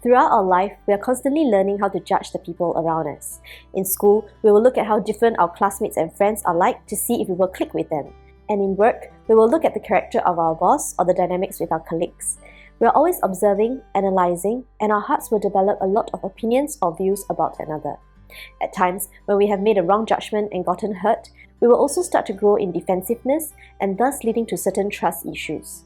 Throughout our life, we are constantly learning how to judge the people around us. In school, we will look at how different our classmates and friends are like to see if we will click with them. And in work, we will look at the character of our boss or the dynamics with our colleagues. We are always observing, analyzing, and our hearts will develop a lot of opinions or views about another. At times, when we have made a wrong judgment and gotten hurt, we will also start to grow in defensiveness and thus leading to certain trust issues.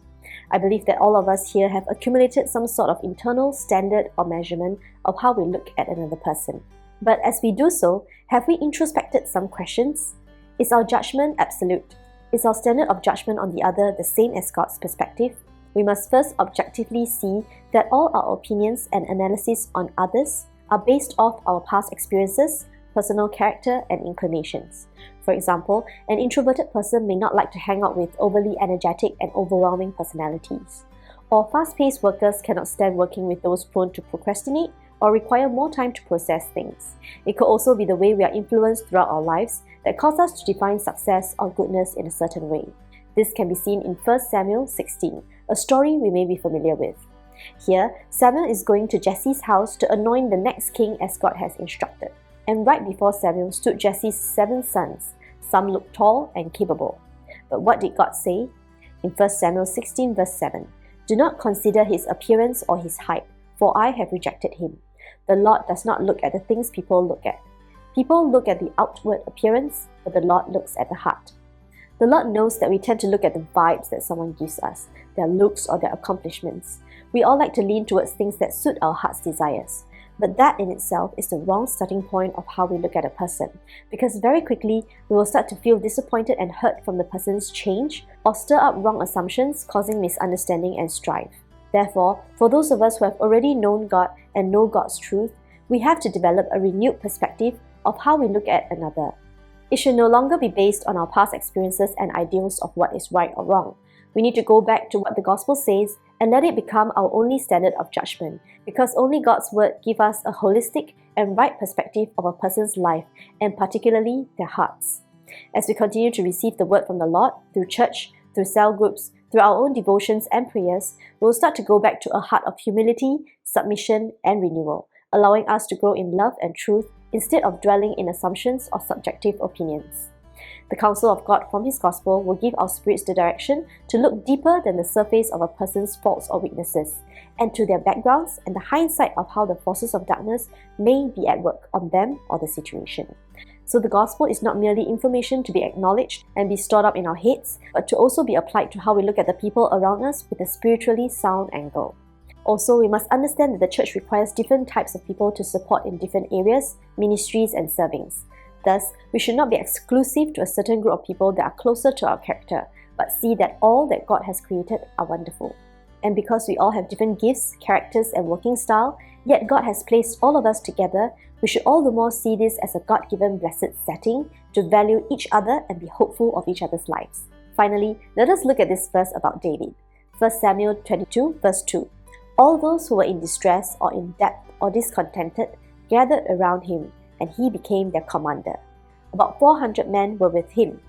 I believe that all of us here have accumulated some sort of internal standard or measurement of how we look at another person. But as we do so, have we introspected some questions? Is our judgment absolute? Is our standard of judgment on the other the same as God's perspective? We must first objectively see that all our opinions and analysis on others are based off our past experiences, personal character, and inclinations. For example, an introverted person may not like to hang out with overly energetic and overwhelming personalities. Or fast-paced workers cannot stand working with those prone to procrastinate or require more time to process things. It could also be the way we are influenced throughout our lives that cause us to define success or goodness in a certain way. This can be seen in 1 Samuel 16, a story we may be familiar with. Here, Samuel is going to Jesse's house to anoint the next king as God has instructed. And right before Samuel stood Jesse's 7 sons. Some looked tall and capable. But what did God say? In 1 Samuel 16 verse 7, "Do not consider his appearance or his height, for I have rejected him. The Lord does not look at the things people look at. People look at the outward appearance, but the Lord looks at the heart." The Lord knows that we tend to look at the vibes that someone gives us, their looks or their accomplishments. We all like to lean towards things that suit our heart's desires. But that in itself is the wrong starting point of how we look at a person, because very quickly we will start to feel disappointed and hurt from the person's change or stir up wrong assumptions, causing misunderstanding and strife. Therefore, for those of us who have already known God and know God's truth, we have to develop a renewed perspective of how we look at another. It should no longer be based on our past experiences and ideals of what is right or wrong. We need to go back to what the gospel says and let it become our only standard of judgment, because only God's word gives us a holistic and right perspective of a person's life, and particularly their hearts. As we continue to receive the word from the Lord, through church, through cell groups, through our own devotions and prayers, we'll start to go back to a heart of humility, submission, and renewal, allowing us to grow in love and truth instead of dwelling in assumptions or subjective opinions. The counsel of God from His gospel will give our spirits the direction to look deeper than the surface of a person's faults or weaknesses, and to their backgrounds and the hindsight of how the forces of darkness may be at work on them or the situation. So the gospel is not merely information to be acknowledged and be stored up in our heads, but to also be applied to how we look at the people around us with a spiritually sound angle. Also, we must understand that the church requires different types of people to support in different areas, ministries, and servings. Thus, we should not be exclusive to a certain group of people that are closer to our character, but see that all that God has created are wonderful. And because we all have different gifts, characters, and working style, yet God has placed all of us together, we should all the more see this as a God-given blessed setting to value each other and be hopeful of each other's lives. Finally, let us look at this verse about David. 1 Samuel 22 verse 2. "All those who were in distress or in debt or discontented gathered around him, and he became their commander. About 400 men were with him."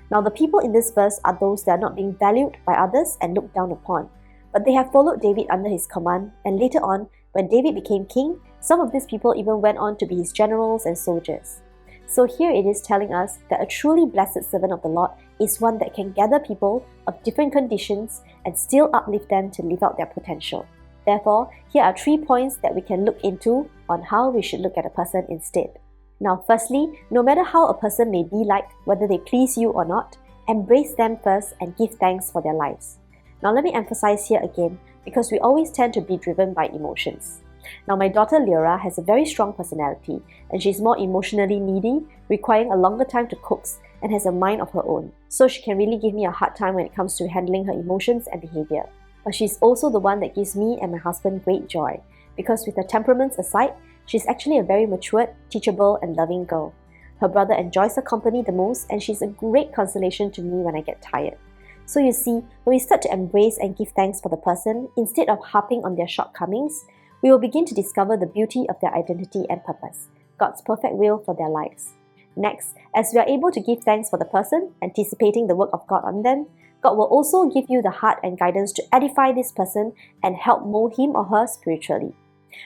Now the people in this verse are those that are not being valued by others and looked down upon, but they have followed David under his command, and later on, when David became king, some of these people even went on to be his generals and soldiers. So here it is telling us that a truly blessed servant of the Lord is one that can gather people of different conditions and still uplift them to live out their potential. Therefore, here are 3 points that we can look into on how we should look at a person instead. Now, firstly, no matter how a person may be like, whether they please you or not, embrace them first and give thanks for their lives. Now, let me emphasize here again, because we always tend to be driven by emotions. Now, my daughter Lyra has a very strong personality, and she's more emotionally needy, requiring a longer time to coax, and has a mind of her own. So she can really give me a hard time when it comes to handling her emotions and behavior. But she's also the one that gives me and my husband great joy, because with her temperaments aside, she's actually a very matured, teachable, and loving girl. Her brother enjoys her company the most, and she's a great consolation to me when I get tired. So you see, when we start to embrace and give thanks for the person, instead of harping on their shortcomings, we will begin to discover the beauty of their identity and purpose, God's perfect will for their lives. Next, as we are able to give thanks for the person, anticipating the work of God on them, God will also give you the heart and guidance to edify this person and help mold him or her spiritually.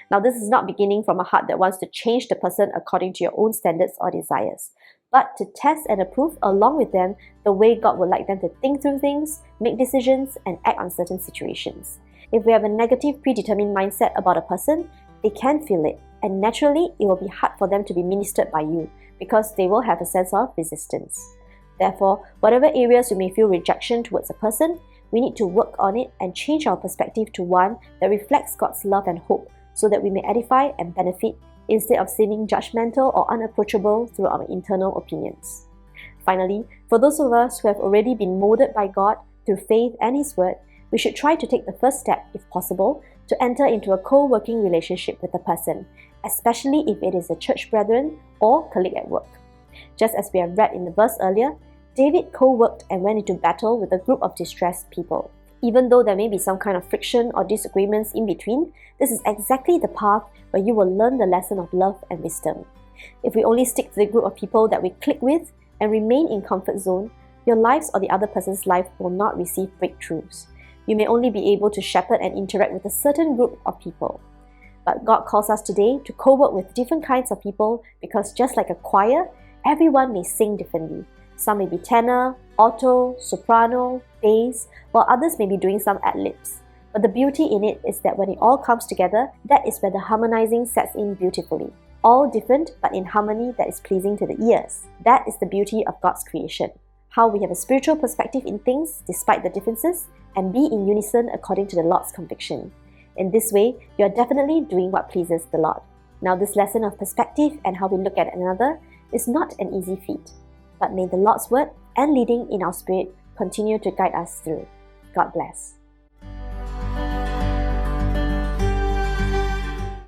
Now, this is not beginning from a heart that wants to change the person according to your own standards or desires, but to test and approve along with them the way God would like them to think through things, make decisions, and act on certain situations. If we have a negative, predetermined mindset about a person, they can feel it, and naturally, it will be hard for them to be ministered by you because they will have a sense of resistance. Therefore, whatever areas we may feel rejection towards a person, we need to work on it and change our perspective to one that reflects God's love and hope so that we may edify and benefit instead of seeming judgmental or unapproachable through our internal opinions. Finally, for those of us who have already been molded by God through faith and His Word, we should try to take the first step, if possible, to enter into a co-working relationship with a person, especially if it is a church brethren or colleague at work. Just as we have read in the verse earlier, David co-worked and went into battle with a group of distressed people. Even though there may be some kind of friction or disagreements in between, this is exactly the path where you will learn the lesson of love and wisdom. If we only stick to the group of people that we click with and remain in comfort zone, your lives or the other person's life will not receive breakthroughs. You may only be able to shepherd and interact with a certain group of people. But God calls us today to co-work with different kinds of people because just like a choir, everyone may sing differently. Some may be tenor, alto, soprano, bass, while others may be doing some ad-libs. But the beauty in it is that when it all comes together, that is where the harmonizing sets in beautifully. All different, but in harmony that is pleasing to the ears. That is the beauty of God's creation. How we have a spiritual perspective in things despite the differences and be in unison according to the Lord's conviction. In this way, you are definitely doing what pleases the Lord. Now, this lesson of perspective and how we look at another is not an easy feat. But may the Lord's word and leading in our spirit continue to guide us through. God bless.